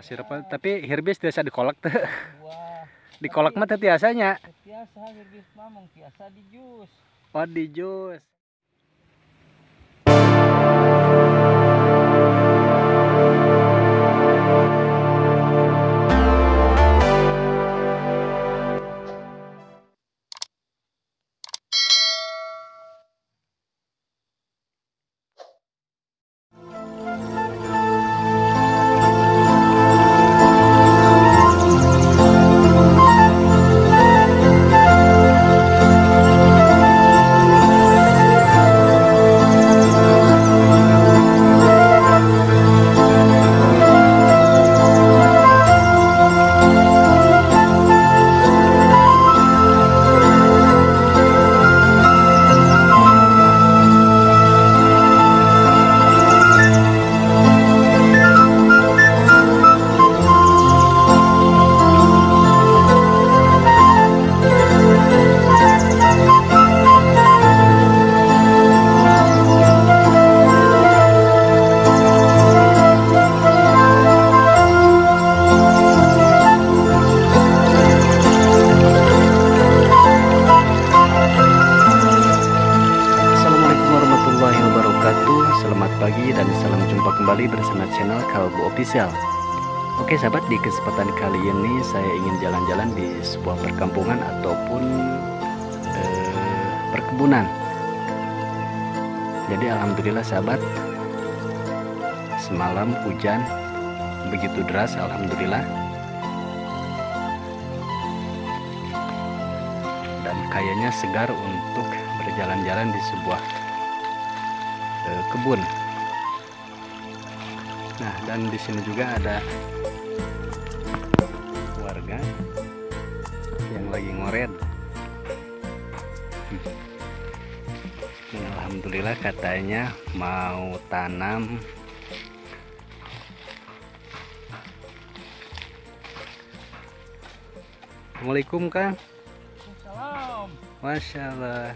Karena sirup tapi hirbis biasa dikolak teh. Wah, Dikolak mah teh biasanya. biasa hirbis mah mung biasa di jus. Oh, di jus. Selamat pagi dan salam jumpa kembali bersama channel Kalbu Official. Oke sahabat, di kesempatan kali ini saya ingin jalan-jalan di sebuah perkampungan ataupun perkebunan. Jadi alhamdulillah sahabat, semalam hujan begitu deras, alhamdulillah. Dan kayaknya segar untuk berjalan-jalan di sebuah kebun. Nah, dan di sini juga ada warga yang lagi ngoret. Dan alhamdulillah katanya mau tanam Assalamualaikum Kang. Salam. Masya Allah.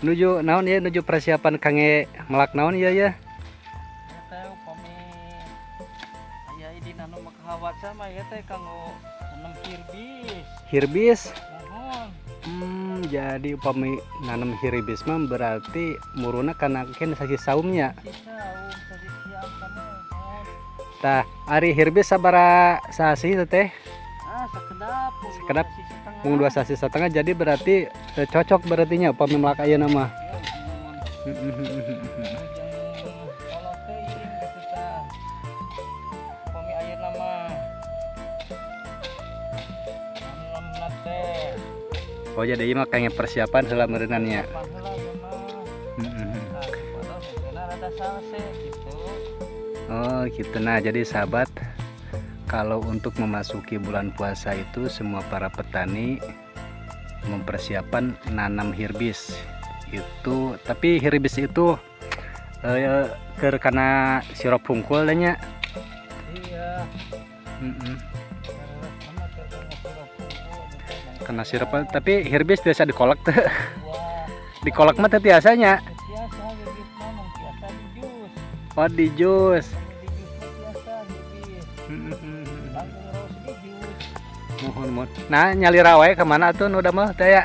Nuju naon ya, nuju persiapan kange melak naon ya ya. Teh upami aya idi nanu makahawat sama ya teh kanggo nanam hirbis. Hirbis. Mohon. Jadi upami nanam hirbis mah berarti muruna kana ken sasi saumnya. Saum tadi siang kamu. Mohon. Tah, ari hirbis sabara sasi teh? Sekedap. Sekedap. Mung 2 sasi setengah, jadi berarti cocok berarti nya upami melak ayeuna mah. Oh jadi mah kayak persiapan heula meureunannya. Oh gitu. Nah jadi sahabat, kalau untuk memasuki bulan puasa itu semua para petani mempersiapkan nanam hirbis itu, tapi hirbis itu karena sirup hungkul nya. Iya. Karena sirup, tapi hirbis biasa dikolak teh. Dikolak mah teh biasanya. Biasa hirbis mah mung biasa di jus. Oh di jus. Mohon. Nah nyalira wae kemana tuh nu damel teh ya?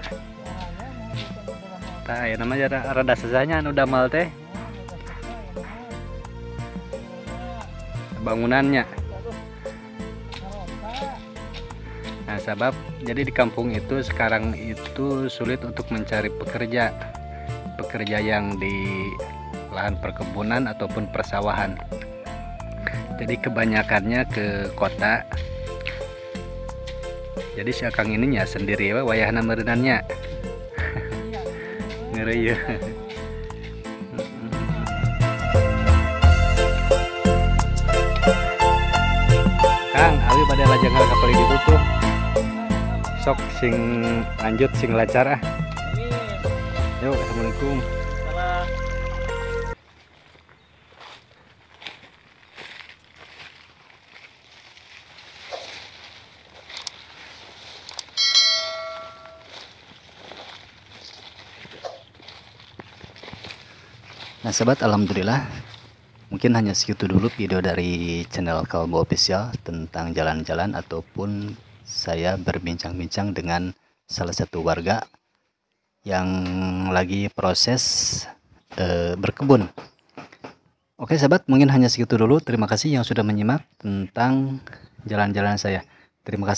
Tah ya namanya rada sesahnya nu damel teh. Bangunannya. Nah sebab jadi di kampung itu sekarang itu sulit untuk mencari pekerja yang di lahan perkebunan ataupun persawahan. Jadi kebanyakannya ke kota. Jadi si Akang ininya sendiri ya wayahna meureunannya. Ngeri ya. Kang, abi pada lajang kapal ditutup. Sok sing lanjut sing lancar ah. Yuk, assalamualaikum. Nah sahabat, alhamdulillah Mungkin hanya segitu dulu video dari channel Kalbo Official tentang jalan-jalan ataupun saya berbincang-bincang dengan salah satu warga yang lagi proses berkebun. Oke sahabat, mungkin hanya segitu dulu. Terima kasih yang sudah menyimak tentang jalan-jalan saya. Terima kasih.